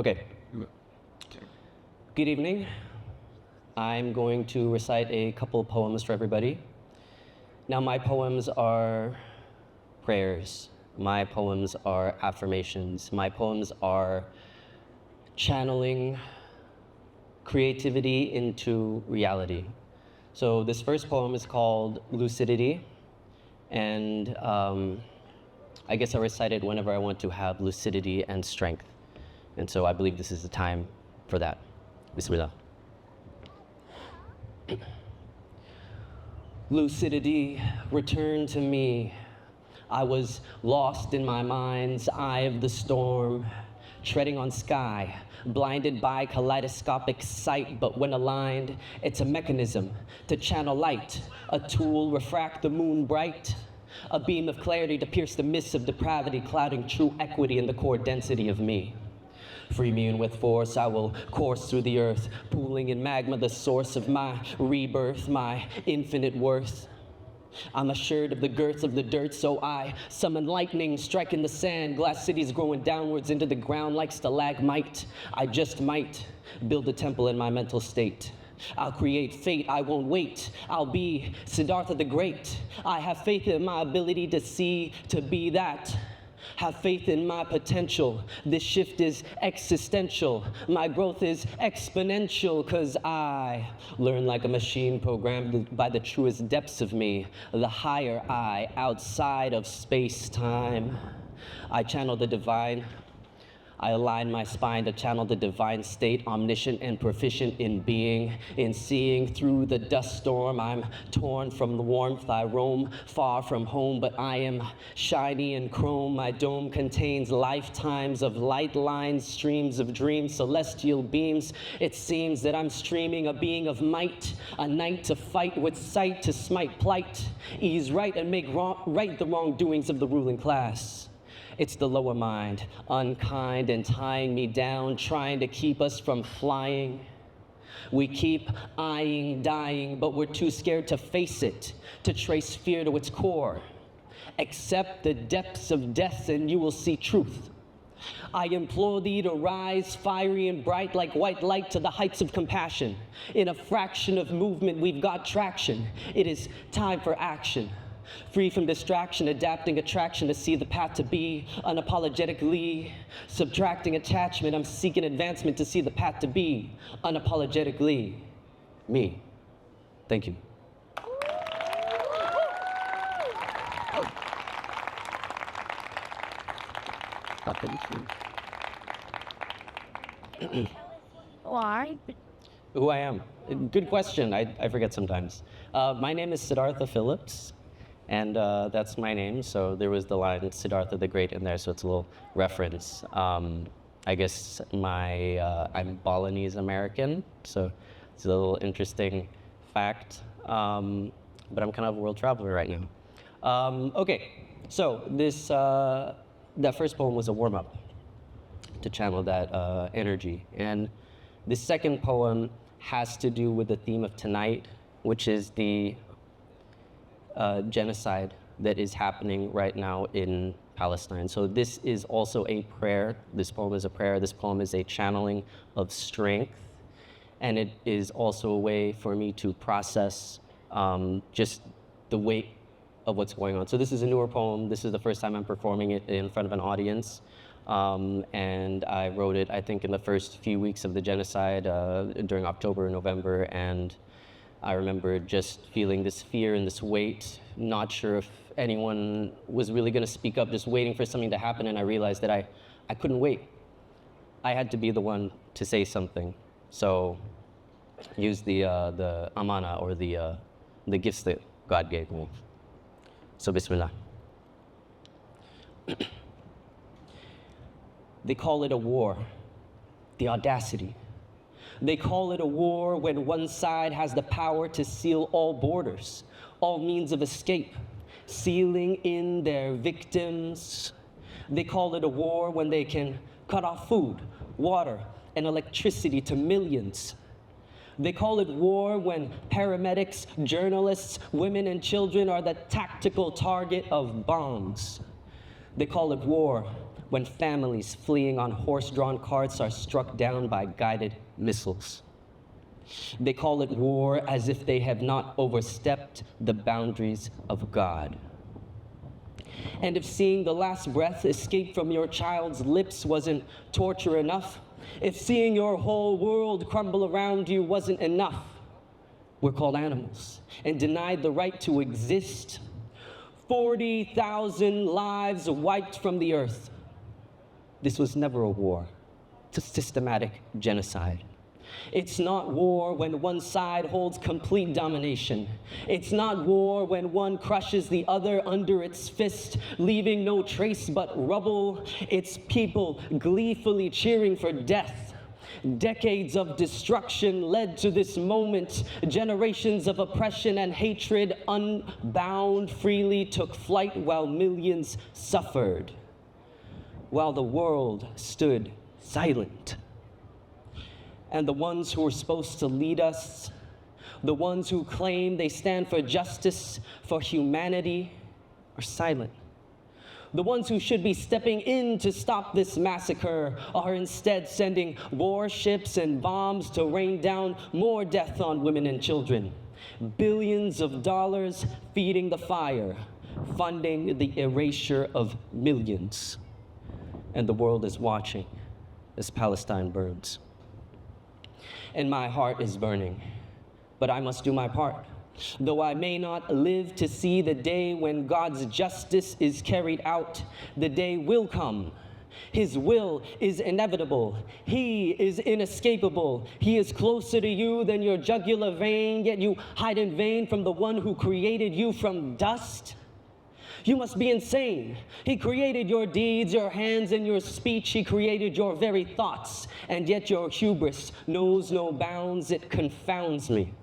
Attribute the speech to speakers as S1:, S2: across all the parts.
S1: Okay. Good evening. I'm going to recite a couple poems for everybody. Now, my poems are prayers. My poems are affirmations. My poems are channeling creativity into reality. So this first poem is called Lucidity, and I guess I recite it whenever I want to have lucidity and strength. And so I believe this is the time for that. Bismillah. Lucidity, return to me. I was lost in my mind's eye of the storm, treading on sky, blinded by kaleidoscopic sight, but when aligned, it's a mechanism to channel light, a tool refract the moon bright, a beam of clarity to pierce the mists of depravity, clouding true equity in the core density of me. Free me and with force I will course through the earth, pooling in magma the source of my rebirth, my infinite worth. I'm assured of the girth of the dirt, so I summon lightning, striking the sand, glass cities growing downwards into the ground like stalagmite. I just might build a temple in my mental state. I'll create fate, I won't wait. I'll be Siddhartha the Great. I have faith in my ability to see, to be that. Have faith in my potential. This shift is existential. My growth is exponential, cause I learn like a machine programmed by the truest depths of me, the higher I, outside of space-time. I channel the divine. I align my spine to channel the divine state, omniscient and proficient in being, in seeing through the dust storm. I'm torn from the warmth, I roam far from home, but I am shiny and chrome. My dome contains lifetimes of light lines, streams of dreams, celestial beams. It seems that I'm streaming a being of might, a night to fight with sight, to smite plight, ease right and make right the wrongdoings of the ruling class. It's the lower mind, unkind and tying me down, trying to keep us from flying. We keep eyeing dying, but we're too scared to face it, to trace fear to its core. Accept the depths of death and you will see truth. I implore thee to rise fiery and bright like white light to the heights of compassion. In a fraction of movement, we've got traction. It is time for action. Free from distraction, adapting attraction to see the path to be, unapologetically subtracting attachment. I'm seeking advancement to see the path to be, unapologetically me. Thank you.
S2: Why?
S1: Who I am? Good question. I forget sometimes. My name is Siddhartha Phillips. And that's my name, so there was the line Siddhartha the Great in there, so it's a little reference. I guess I'm Balinese American, so it's a little interesting fact. But I'm kind of a world traveler right now. Okay, so that first poem was a warm-up to channel that energy. And the second poem has to do with the theme of tonight, which is the genocide that is happening right now in Palestine. So this is also a prayer. This poem is a prayer. This poem is a channeling of strength. And it is also a way for me to process just the weight of what's going on. So this is a newer poem. This is the first time I'm performing it in front of an audience. And I wrote it, I think, in the first few weeks of the genocide during October, November, and I remember just feeling this fear and this weight, not sure if anyone was really going to speak up, just waiting for something to happen, and I realized that I couldn't wait. I had to be the one to say something. So use the amana, or the gifts that God gave me. So Bismillah. They call it a war, the audacity. They call it a war when one side has the power to seal all borders, all means of escape, sealing in their victims. They call it a war when they can cut off food, water, and electricity to millions. They call it war when paramedics, journalists, women, and children are the tactical target of bombs. They call it war when families fleeing on horse-drawn carts are struck down by guided missiles. They call it war as if they have not overstepped the boundaries of God. And if seeing the last breath escape from your child's lips wasn't torture enough, if seeing your whole world crumble around you wasn't enough, we're called animals and denied the right to exist. 40,000 lives wiped from the earth. This was never a war. It's a systematic genocide. It's not war when one side holds complete domination. It's not war when one crushes the other under its fist, leaving no trace but rubble. It's people gleefully cheering for death. Decades of destruction led to this moment. Generations of oppression and hatred, unbound, freely took flight while millions suffered, while the world stood silent. And the ones who are supposed to lead us, the ones who claim they stand for justice, for humanity, are silent. The ones who should be stepping in to stop this massacre are instead sending warships and bombs to rain down more death on women and children. Billions of dollars feeding the fire, funding the erasure of millions. And the world is watching as Palestine burns. And my heart is burning, but I must do my part. Though I may not live to see the day when God's justice is carried out, the day will come. His will is inevitable. He is inescapable. He is closer to you than your jugular vein, yet you hide in vain from the one who created you from dust. You must be insane. He created your deeds, your hands, and your speech. He created your very thoughts, and yet your hubris knows no bounds. It confounds me.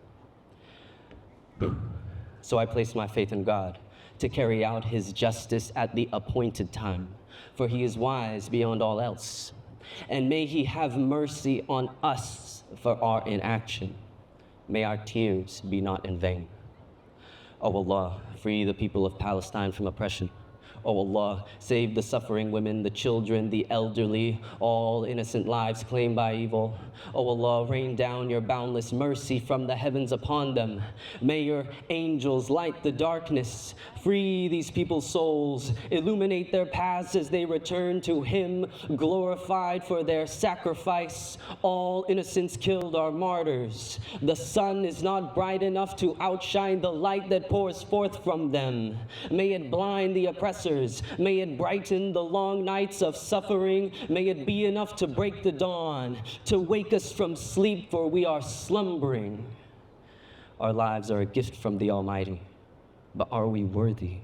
S1: So I place my faith in God to carry out his justice at the appointed time, for he is wise beyond all else. And may he have mercy on us for our inaction. May our tears be not in vain. O Allah, free the people of Palestine from oppression. O Allah, save the suffering women, the children, the elderly, all innocent lives claimed by evil. O Allah, rain down your boundless mercy from the heavens upon them. May your angels light the darkness, free these people's souls, illuminate their paths as they return to him, glorified for their sacrifice. All innocents killed are martyrs. The sun is not bright enough to outshine the light that pours forth from them. May it blind the oppressor. May it brighten the long nights of suffering. May it be enough to break the dawn, to wake us from sleep, for we are slumbering. Our lives are a gift from the Almighty, but are we worthy?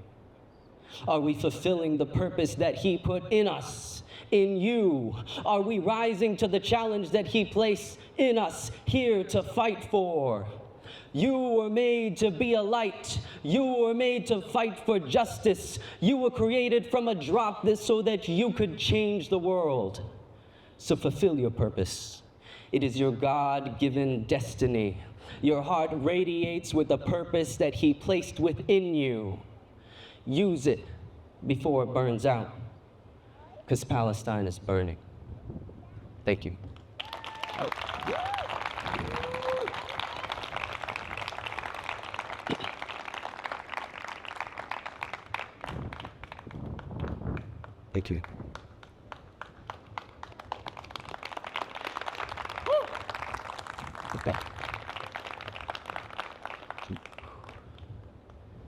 S1: Are we fulfilling the purpose that he put in us, in you? Are we rising to the challenge that he placed in us here to fight for? You were made to be a light. You were made to fight for justice. You were created from a drop so that you could change the world. So fulfill your purpose. It is your God-given destiny. Your heart radiates with the purpose that he placed within you. Use it before it burns out, because Palestine is burning. Thank you. Thank you. Okay.